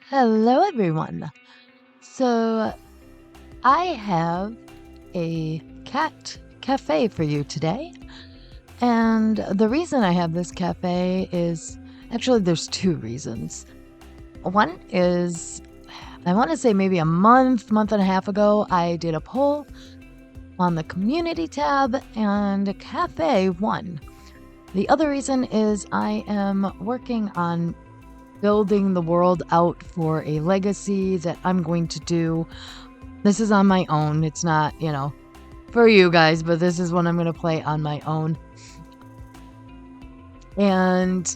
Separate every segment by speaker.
Speaker 1: Hello, everyone. So, I have a cat cafe for you today. And the reason I have this cafe is actually, there's two reasons. One is, I want to say maybe a month and a half ago, I did a poll on the community tab, and a cafe won. The other reason is I am working on building the world out for a legacy that I'm going to do. This is on my own. It's not, for you guys, but this is what I'm going to play on my own. And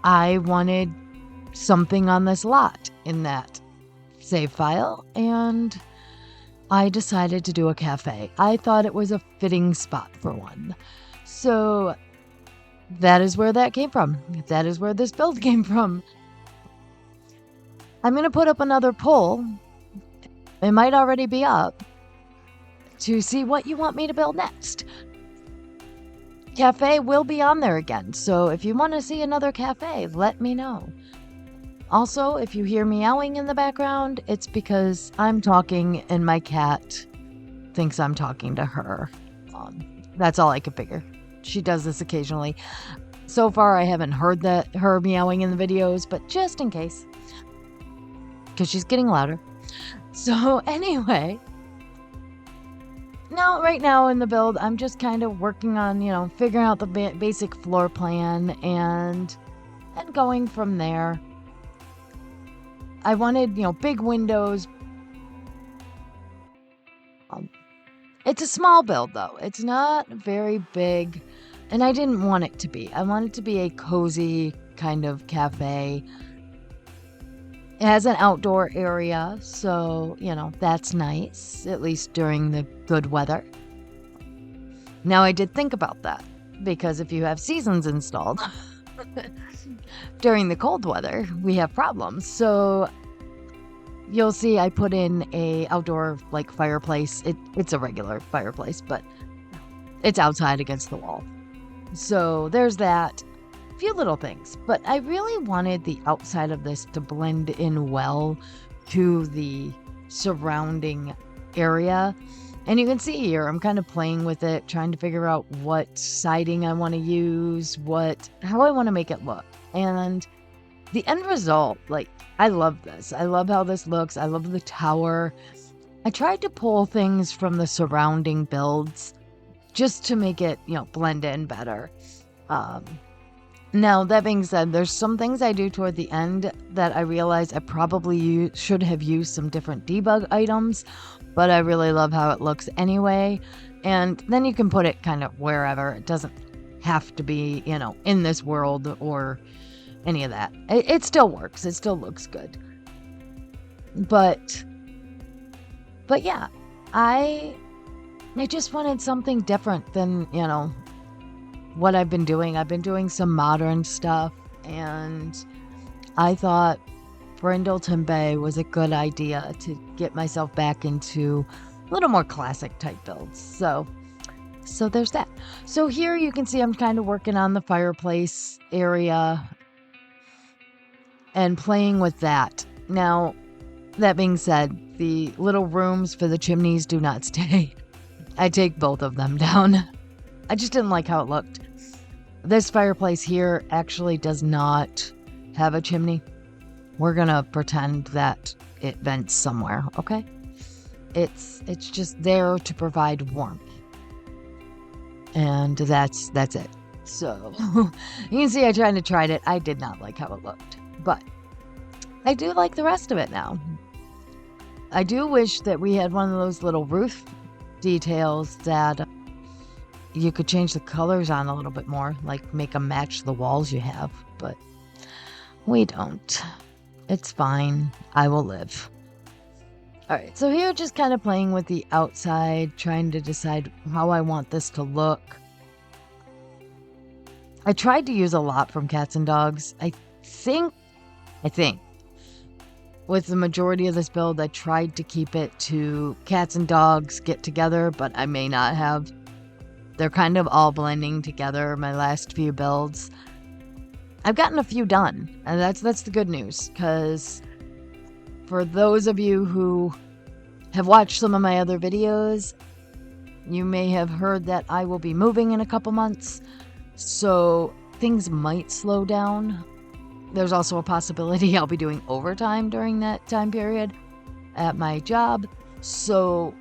Speaker 1: I wanted something on this lot in that save file, and I decided to do a cafe. I thought it was a fitting spot for one. So that is where that came from. That is where this build came from. I'm going to put up another poll. It might already be up to see what you want me to build next. Cafe will be on there again, so if you want to see another cafe, let me know. Also, if you hear meowing in the background, it's because I'm talking and my cat thinks I'm talking to her. That's all I could figure. She does this occasionally. So far, I haven't heard her meowing in the videos, but just in case, because she's getting louder. So anyway, right now in the build, I'm just kind of working on, figuring out the basic floor plan and going from there. I wanted, big windows. It's a small build, though. It's not very big, and I didn't want it to be. I want it to be a cozy kind of cafe. It has an outdoor area, so, that's nice, at least during the good weather. Now, I did think about that, because if you have seasons installed, during the cold weather, we have problems. So you'll see I put in a outdoor, fireplace. It's a regular fireplace, but it's outside against the wall. So there's that. Few little things, but I really wanted the outside of this to blend in well to the surrounding area. And you can see here, I'm kind of playing with it, trying to figure out what siding I want to use, how I want to make it look. And the end result, I love this. I love how this looks. I love the tower. I tried to pull things from the surrounding builds just to make it, blend in better. Now, that being said, there's some things I do toward the end that I realize I probably should have used some different debug items, but I really love how it looks anyway. And then you can put it kind of wherever. It doesn't have to be, in this world or any of that. It still works. It still looks good. But yeah, I just wanted something different than, what I've been doing. I've been doing some modern stuff, and I thought Brindleton Bay was a good idea to get myself back into a little more classic type builds. So there's that. So here you can see I'm kind of working on the fireplace area and playing with that. Now, that being said, the little rooms for the chimneys do not stay. I take both of them down. I just didn't like how it looked. This fireplace here actually does not have a chimney. We're gonna pretend that it vents somewhere, okay? It's just there to provide warmth. And that's it. So, you can see I tried it. I did not like how it looked. But I do like the rest of it now. I do wish that we had one of those little roof details that you could change the colors on a little bit more, make them match the walls you have, but we don't. It's fine. I will live. All right, so here just kind of playing with the outside, trying to decide how I want this to look. I tried to use a lot from cats and dogs. I think with the majority of this build, I tried to keep it to cats and dogs get together, but I may not have. They're kind of all blending together, my last few builds. I've gotten a few done, and that's the good news, because for those of you who have watched some of my other videos, you may have heard that I will be moving in a couple months, so things might slow down. There's also a possibility I'll be doing overtime during that time period at my job, so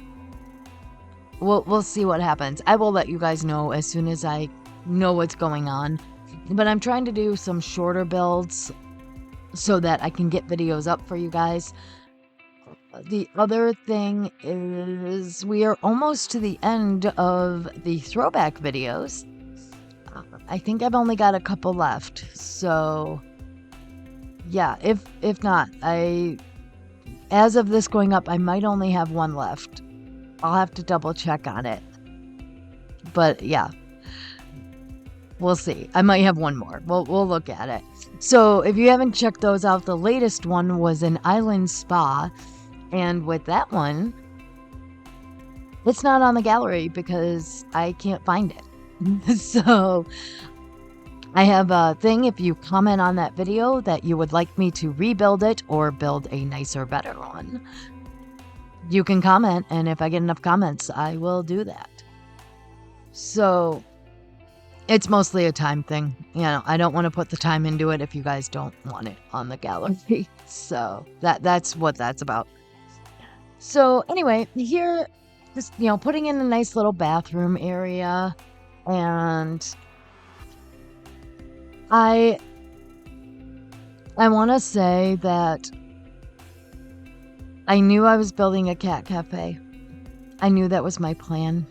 Speaker 1: we'll see what happens. I will let you guys know as soon as I know what's going on, but I'm trying to do some shorter builds so that I can get videos up for you guys. The other thing is we are almost to the end of the throwback videos. I think I've only got a couple left, so yeah, if not, as of this going up, I might only have one left. I'll have to double check on it, but yeah, we'll see. I might have one more. We'll look at it. So if you haven't checked those out, the latest one was an island spa, and with that one, it's not on the gallery because I can't find it. So I have a thing, if you comment on that video that you would like me to rebuild it or build a nicer, better one, you can comment, and if I get enough comments, I will do that. So it's mostly a time thing. You know, I don't want to put the time into it if you guys don't want it on the gallery. So that's what that's about. So anyway, here, just, you know, putting in a nice little bathroom area, and I want to say that I knew I was building a cat cafe. I knew that was my plan.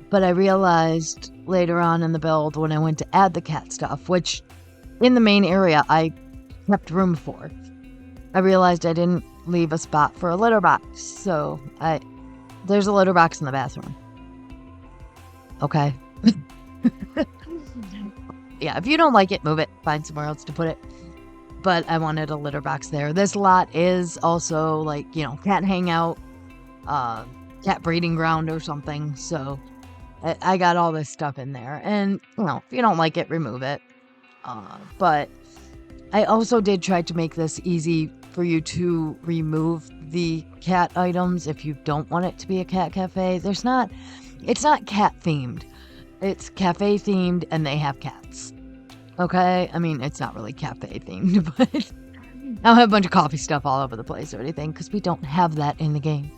Speaker 1: But I realized later on in the build when I went to add the cat stuff, which in the main area I kept room for, I realized I didn't leave a spot for a litter box. So there's a litter box in the bathroom. Okay. Yeah, if you don't like it, move it. Find somewhere else to put it. But I wanted a litter box there. This lot is also like, you know, cat hangout, cat breeding ground or something. So I got all this stuff in there. And, you know, if you don't like it, remove it. But I also did try to make this easy for you to remove the cat items if you don't want it to be a cat cafe. It's not cat themed. It's cafe themed, and they have cats. Okay? I mean, it's not really cafe themed, but I don't have a bunch of coffee stuff all over the place or anything, because we don't have that in the game.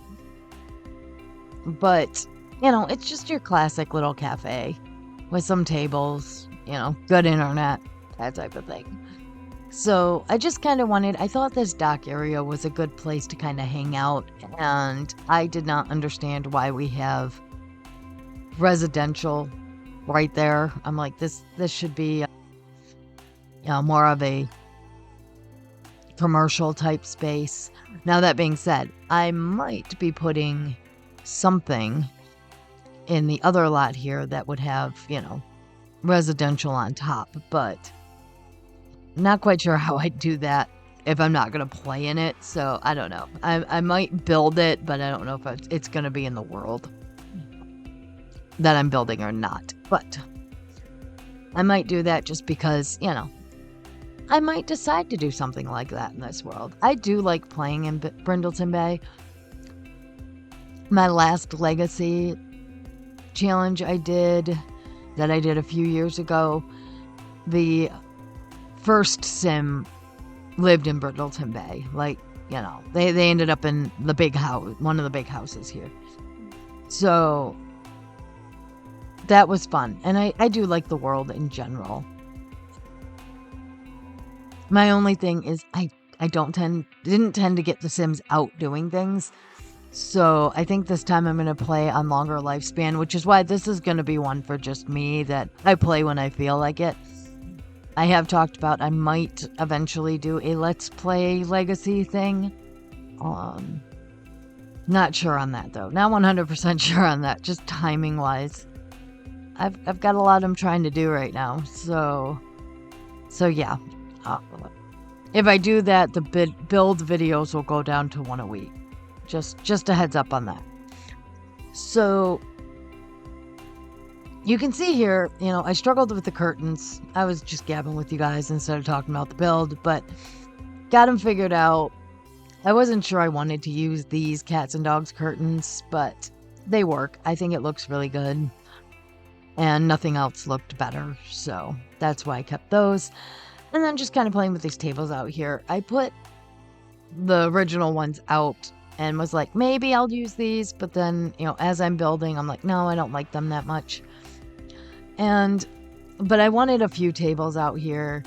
Speaker 1: But, you know, it's just your classic little cafe with some tables, you know, good internet, that type of thing. So I just kind of I thought this dock area was a good place to kind of hang out, and I did not understand why we have residential right there. I'm like, this should be more of a commercial type space. Now, that being said, I might be putting something in the other lot here that would have, you know, residential on top, but not quite sure how I'd do that if I'm not going to play in it. So I don't know. I might build it, but I don't know if it's going to be in the world that I'm building or not. But I might do that just because, you know, I might decide to do something like that in this world. I do like playing in Brindleton Bay. My last Legacy challenge I did a few years ago, the first sim lived in Brindleton Bay. Like, you know, they ended up in the big house, one of the big houses here. So that was fun. And I do like the world in general. My only thing is I didn't tend to get the Sims out doing things. So I think this time I'm going to play on longer lifespan, which is why this is going to be one for just me that I play when I feel like it. I have talked about I might eventually do a Let's Play Legacy thing. Not sure on that though. Not 100% sure on that, just timing wise. I've got a lot I'm trying to do right now. So yeah. If I do that, the build videos will go down to one a week. Just a heads up on that. So you can see here, I struggled with the curtains. I was just gabbing with you guys instead of talking about the build, but got them figured out. I wasn't sure I wanted to use these cats and dogs curtains, but they work. I think it looks really good, and nothing else looked better, so that's why I kept those. And then just kind of playing with these tables out here. I put the original ones out and was like, maybe I'll use these, but then, as I'm building, I'm like, no, I don't like them that much. But I wanted a few tables out here.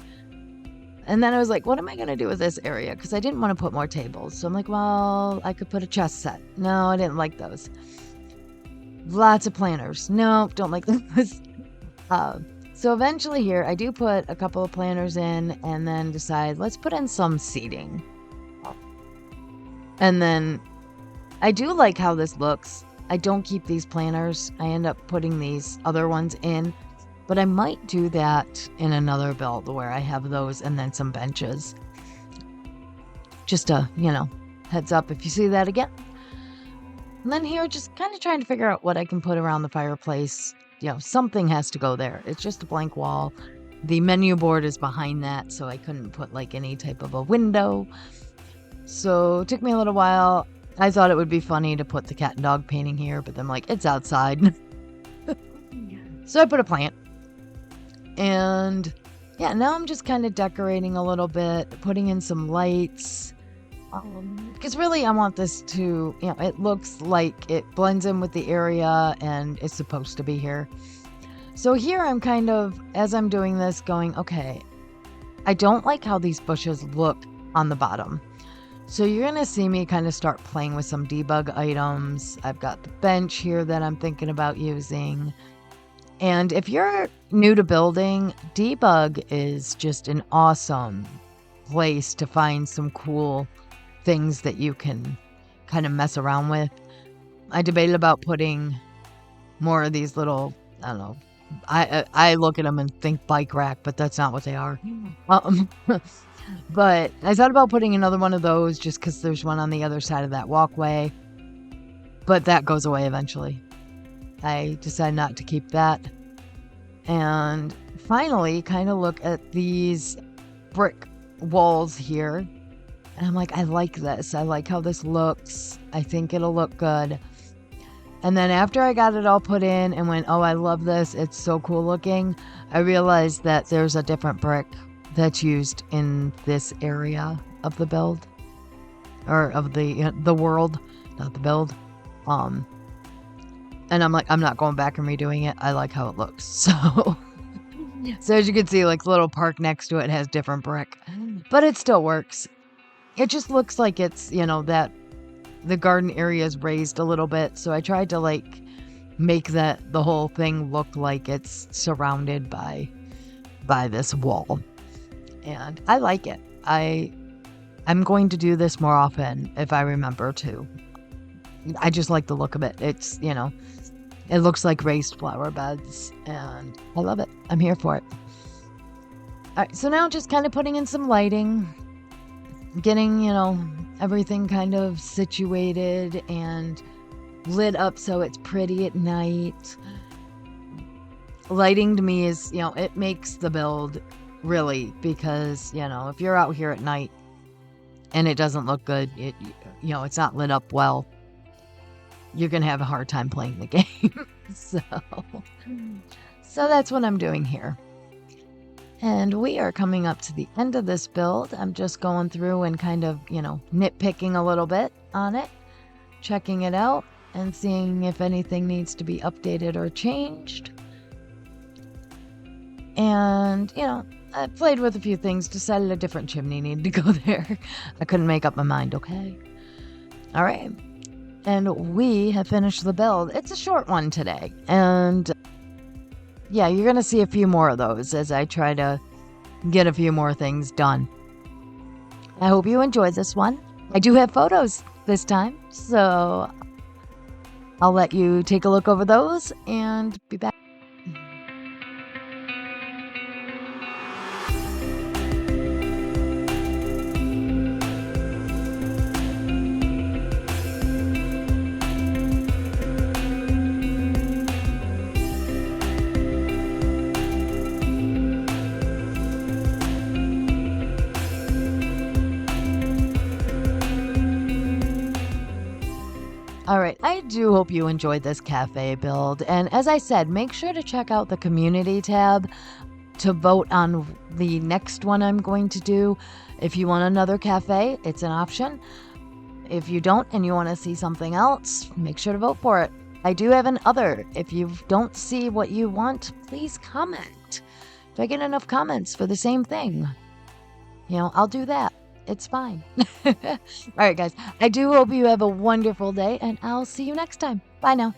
Speaker 1: And then I was like, what am I going to do with this area? Because I didn't want to put more tables. So I'm like, well, I could put a chess set. No, I didn't like those. Lots of planners. No, don't like those. So eventually here, I do put a couple of planners in and then decide, let's put in some seating. And then I do like how this looks. I don't keep these planners. I end up putting these other ones in. But I might do that in another build where I have those and then some benches. Just a, heads up if you see that again. And then here, just kind of trying to figure out what I can put around the fireplace. Something has to go there. It's just a blank wall. The menu board is behind that, so I couldn't put like any type of a window. So it took me a little while. I thought it would be funny to put the cat and dog painting here, but then it's outside. So I put a plant. And yeah, now I'm just kind of decorating a little bit, putting in some lights. Because really I want this to, it looks like it blends in with the area and it's supposed to be here. So here I'm kind of, as I'm doing this, going, okay, I don't like how these bushes look on the bottom. So you're going to see me kind of start playing with some debug items. I've got the bench here that I'm thinking about using. And if you're new to building, debug is just an awesome place to find some cool things that you can kind of mess around with. I debated about putting more of these little, I don't know, I look at them and think bike rack, but that's not what they are. But I thought about putting another one of those just because there's one on the other side of that walkway. But that goes away eventually. I decided not to keep that. And finally, kind of look at these brick walls here. And I'm like, I like this. I like how this looks. I think it'll look good. And then after I got it all put in and went, oh, I love this. It's so cool looking. I realized that there's a different brick that's used in this area of the build. Or of the world, not the build. And I'm like, I'm not going back and redoing it. I like how it looks. So as you can see, like the little park next to it has different brick. But it still works. It just looks like it's, that the garden area is raised a little bit. So I tried to make the whole thing look like it's surrounded by this wall. And I like it. I'm going to do this more often if I remember to. I just like the look of it. It's, it looks like raised flower beds and I love it. I'm here for it. All right, so now just kind of putting in some lighting, getting, everything kind of situated and lit up so it's pretty at night. Lighting to me is, it makes the build really, because, if you're out here at night and it doesn't look good, it's not lit up well, you're going to have a hard time playing the game. So that's what I'm doing here. And we are coming up to the end of this build. I'm just going through and kind of, nitpicking a little bit on it, checking it out and seeing if anything needs to be updated or changed. And, I played with a few things, decided a different chimney needed to go there. I couldn't make up my mind, okay? All right. And we have finished the build. It's a short one today. And yeah, you're going to see a few more of those as I try to get a few more things done. I hope you enjoyed this one. I do have photos this time, so I'll let you take a look over those and be back. All right, I do hope you enjoyed this cafe build. And as I said, make sure to check out the community tab to vote on the next one I'm going to do. If you want another cafe, it's an option. If you don't and you want to see something else, make sure to vote for it. I do have an other. If you don't see what you want, please comment. If I get enough comments for the same thing, I'll do that. It's fine. All right, guys. I do hope you have a wonderful day, and I'll see you next time. Bye now.